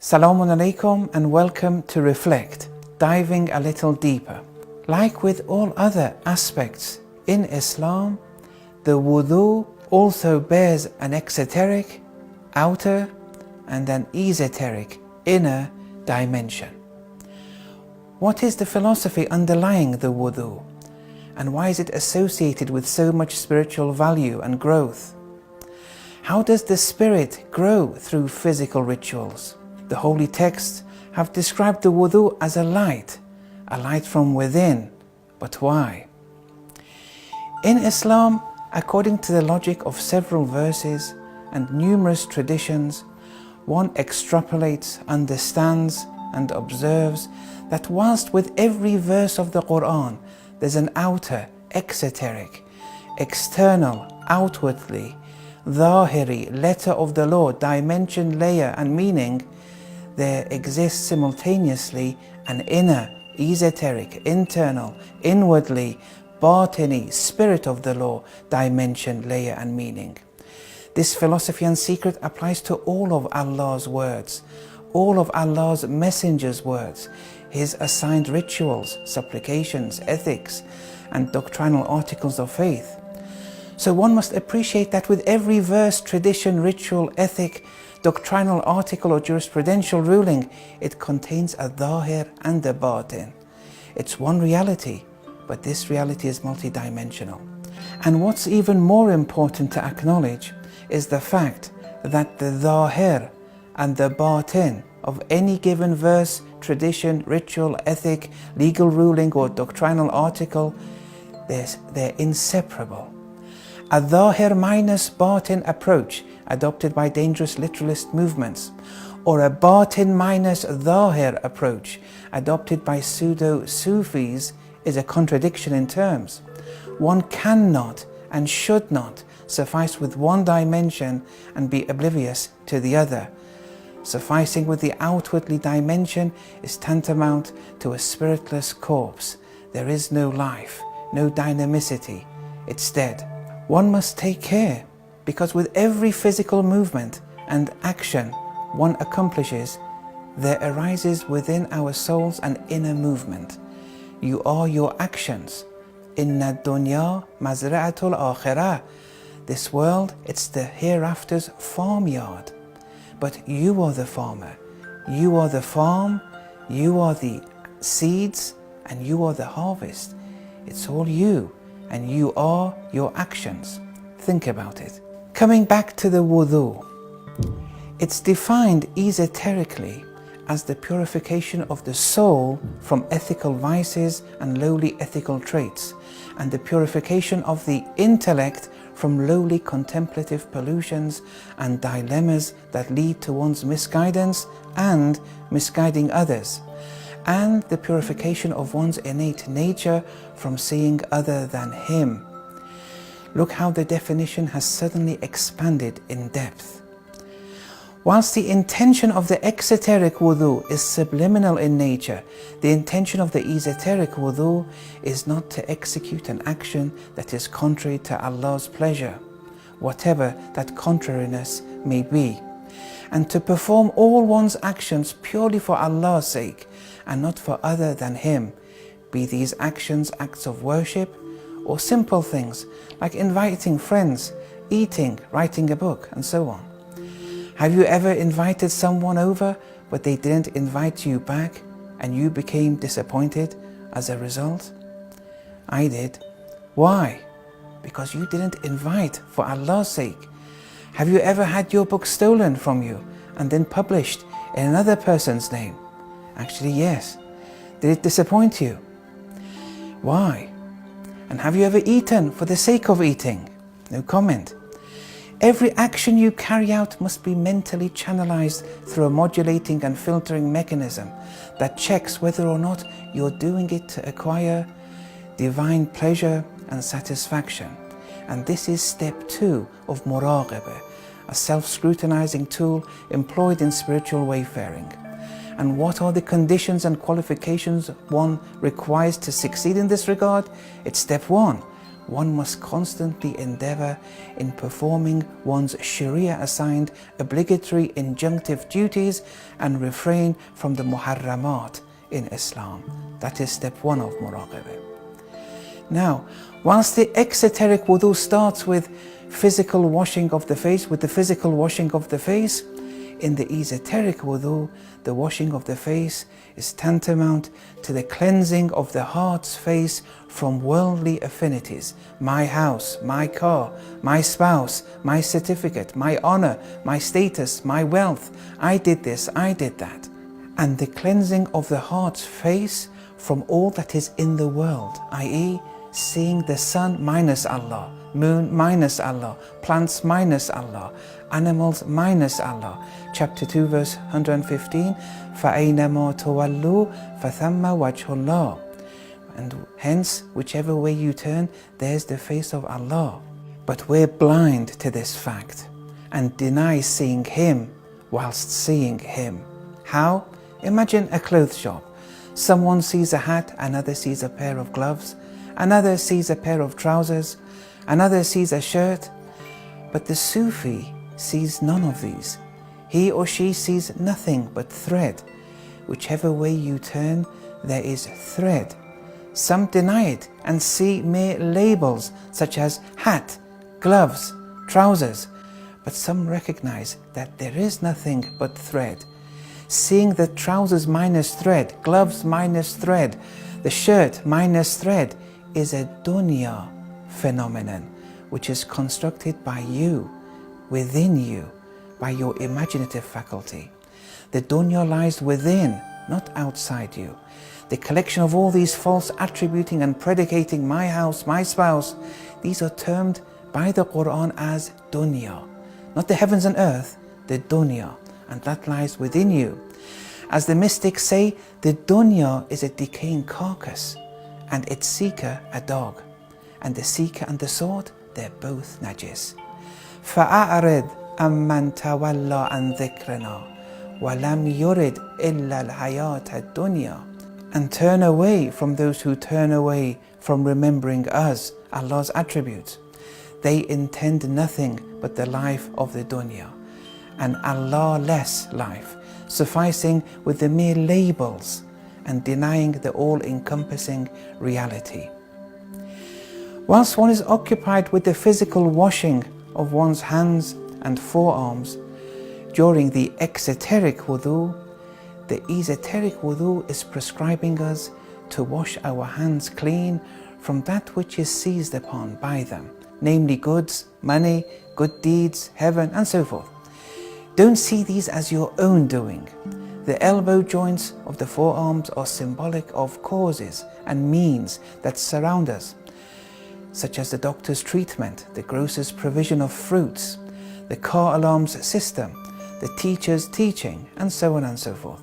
Assalamu alaikum and welcome to Reflect, diving a little deeper. Like with all other aspects in Islam, the Wudhu also bears an exoteric, outer, and an esoteric, inner dimension. What is the philosophy underlying the Wudhu? And why is it associated with so much spiritual value and growth? How does the spirit grow through physical rituals? The holy texts have described the Wudhu as a light from within. But why? In Islam, according to the logic of several verses and numerous traditions, one extrapolates, understands, and observes that whilst with every verse of the Quran there's an outer, exoteric, external, outwardly, Zahiri, letter of the law, dimension, layer, and meaning, there exists simultaneously an inner, esoteric, internal, inwardly, batini, spirit of the law, dimension, layer, and meaning. This philosophy and secret applies to all of Allah's words, all of Allah's messengers' words, His assigned rituals, supplications, ethics, and doctrinal articles of faith. So one must appreciate that with every verse, tradition, ritual, ethic, doctrinal article or jurisprudential ruling, it contains a Zahir and a Batin. It's one reality, but this reality is multidimensional. And what's even more important to acknowledge is the fact that the Zahir and the Batin of any given verse, tradition, ritual, ethic, legal ruling or doctrinal article, they're inseparable. A Zahir minus Batin approach adopted by dangerous literalist movements, or a Batin minus Zahir approach adopted by pseudo-Sufis is a contradiction in terms. One cannot and should not suffice with one dimension and be oblivious to the other. Sufficing with the outwardly dimension is tantamount to a spiritless corpse. There is no life, no dynamicity, it's dead. One must take care, because with every physical movement and action one accomplishes, there arises within our souls an inner movement. You are your actions. Inna dunya mazra'atul akhirah. This world, it's the hereafter's farmyard. But you are the farmer. You are the farm. You are the seeds. And you are the harvest. It's all you. And you are your actions. Think about it. Coming back to the Wudhu, it's defined esoterically as the purification of the soul from ethical vices and lowly ethical traits, and the purification of the intellect from lowly contemplative pollutions and dilemmas that lead to one's misguidance and misguiding others, and the purification of one's innate nature from seeing other than him. Look how the definition has suddenly expanded in depth. Whilst the intention of the exoteric Wudhu is subliminal in nature, the intention of the esoteric Wudhu is not to execute an action that is contrary to Allah's pleasure, whatever that contrariness may be, and to perform all one's actions purely for Allah's sake and not for other than Him, be these actions acts of worship or simple things like inviting friends, eating, writing a book, and so on. Have you ever invited someone over but they didn't invite you back and you became disappointed as a result? I did. Why? Because you didn't invite for Allah's sake. Have you ever had your book stolen from you and then published in another person's name? Actually, yes. Did it disappoint you? Why? And have you ever eaten for the sake of eating? No comment. Every action you carry out must be mentally channelized through a modulating and filtering mechanism that checks whether or not you're doing it to acquire divine pleasure and satisfaction. And this is step 2 of muraqabah, a self-scrutinizing tool employed in spiritual wayfaring. And what are the conditions and qualifications one requires to succeed in this regard? It's step 1. one must constantly endeavor in performing one's Sharia-assigned obligatory injunctive duties and refrain from the muharramat in Islam. That is step 1 of muraqabah. Now, whilst the exoteric wudu starts with physical washing of the face, in the esoteric wudu, the washing of the face is tantamount to the cleansing of the heart's face from worldly affinities. My house, my car, my spouse, my certificate, my honor, my status, my wealth, I did this, I did that. And the cleansing of the heart's face from all that is in the world, i.e., seeing the sun minus Allah, moon minus Allah, plants minus Allah, animals minus Allah. Chapter 2 verse 115, فَأَيْنَمَا تُوَلُّوا فَثَمَّ وَجْهُ اللَّهِ. And hence, whichever way you turn, there's the face of Allah. But we're blind to this fact and deny seeing Him whilst seeing Him. How? Imagine a clothes shop. Someone sees a hat, another sees a pair of gloves, another sees a pair of trousers, another sees a shirt. But the Sufi sees none of these. He or she sees nothing but thread. Whichever way you turn, there is thread. Some deny it and see mere labels such as hat, gloves, trousers. But some recognize that there is nothing but thread. Seeing the trousers minus thread, gloves minus thread, the shirt minus thread is a dunya phenomenon which is constructed by you, within you, by your imaginative faculty. The dunya lies within, not outside you. The collection of all these false attributing and predicating my house, my spouse, these are termed by the Quran as dunya. Not the heavens and earth, the dunya, and that lies within you. As the mystics say, the dunya is a decaying carcass, and its seeker a dog. And the seeker and the sword, they're both najis. فَأَعْرِضْ أَمَّنْ تَوَلَّى عَنْ ذِكْرِنَا وَلَمْ يُرِدْ إِلَّا الْحَيَاةَ الدُّنْيَا. And turn away from those who turn away from remembering us, Allah's attributes. They intend nothing but the life of the dunya, an Allah-less life, sufficing with the mere labels and denying the all-encompassing reality. Whilst one is occupied with the physical washing of one's hands and forearms during the exoteric wudu, the esoteric wudu is prescribing us to wash our hands clean from that which is seized upon by them, namely goods, money, good deeds, heaven, and so forth. Don't see these as your own doing. The elbow joints of the forearms are symbolic of causes and means that surround us, such as the doctor's treatment, the grocer's provision of fruits, the car alarm's system, the teacher's teaching, and so on and so forth.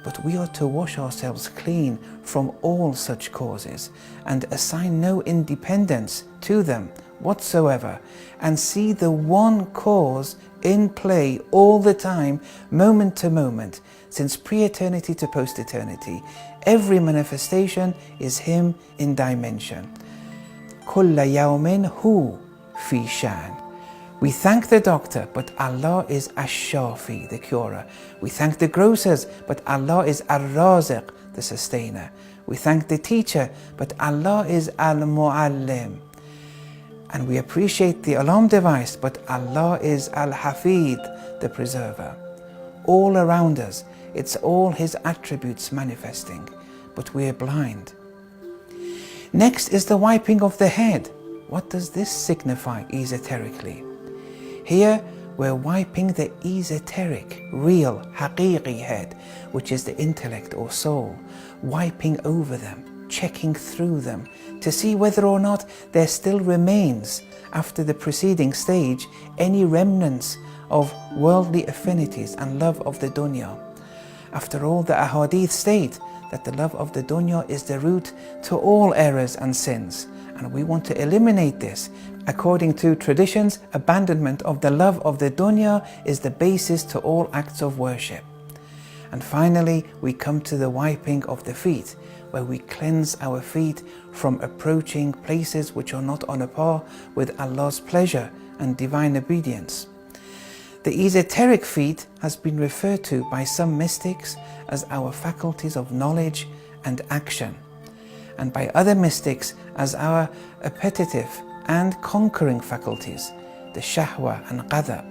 But we are to wash ourselves clean from all such causes and assign no independence to them whatsoever, and see the one cause in play all the time, moment to moment, since pre-eternity to post-eternity. Every manifestation is Him in dimension. كُلَّ يَوْمٍ هُوَ فِي شَأْنٍ. We thank the doctor, but Allah is Ash-Shafi, the curer. We thank the grocers, but Allah is Ar-Raziq, the sustainer. We thank the teacher, but Allah is Al-Mu'allim. And we appreciate the alarm device, but Allah is Al-Hafid, the preserver. All around us, it's all His attributes manifesting, but we're blind. Next is the wiping of the head. What does this signify esoterically? Here, we're wiping the esoteric, real, haqiqi head, which is the intellect or soul, wiping over them, checking through them, to see whether or not there still remains, after the preceding stage, any remnants of worldly affinities and love of the dunya. After all, the Ahadith state that the love of the dunya is the root to all errors and sins, and we want to eliminate this. According to traditions, abandonment of the love of the dunya is the basis to all acts of worship. And finally, we come to the wiping of the feet, where we cleanse our feet from approaching places which are not on a par with Allah's pleasure and divine obedience. The esoteric feet has been referred to by some mystics as our faculties of knowledge and action, and by other mystics as our appetitive and conquering faculties, the shahwa and ghadab.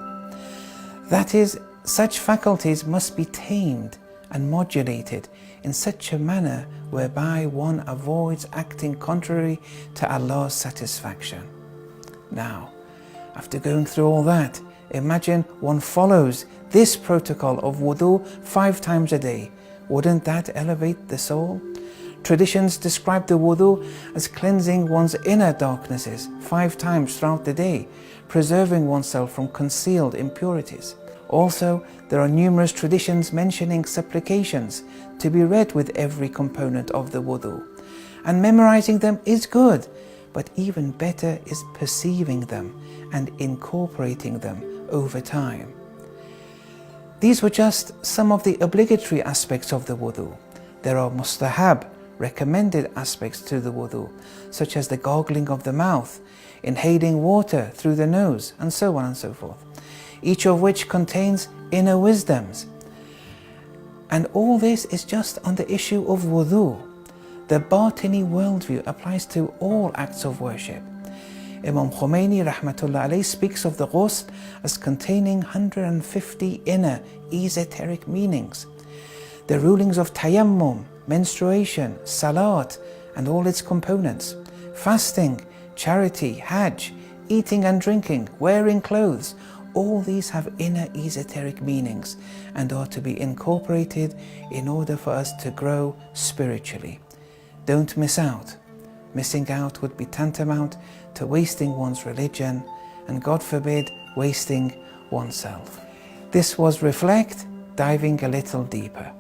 That is, such faculties must be tamed and modulated in such a manner whereby one avoids acting contrary to Allah's satisfaction. Now, after going through all that, imagine one follows this protocol of wudu 5 times a day. Wouldn't that elevate the soul? Traditions describe the wudu as cleansing one's inner darknesses 5 times throughout the day, preserving oneself from concealed impurities. Also, there are numerous traditions mentioning supplications to be read with every component of the wudu. And memorizing them is good, but even better is perceiving them and incorporating them over time. These were just some of the obligatory aspects of the wudu. There are mustahab, recommended aspects to the wudu, such as the gargling of the mouth, inhaling water through the nose, and so on and so forth, each of which contains inner wisdoms. And all this is just on the issue of wudu. The Batini worldview applies to all acts of worship. Imam Khomeini rahmatullah alayhi speaks of the ghusl as containing 150 inner esoteric meanings. The rulings of tayammum, menstruation, salat and all its components, fasting, charity, hajj, eating and drinking, wearing clothes, all these have inner esoteric meanings and are to be incorporated in order for us to grow spiritually. Don't miss out. Missing out would be tantamount to wasting one's religion and, God forbid, wasting oneself. This was Reflect, diving a little deeper.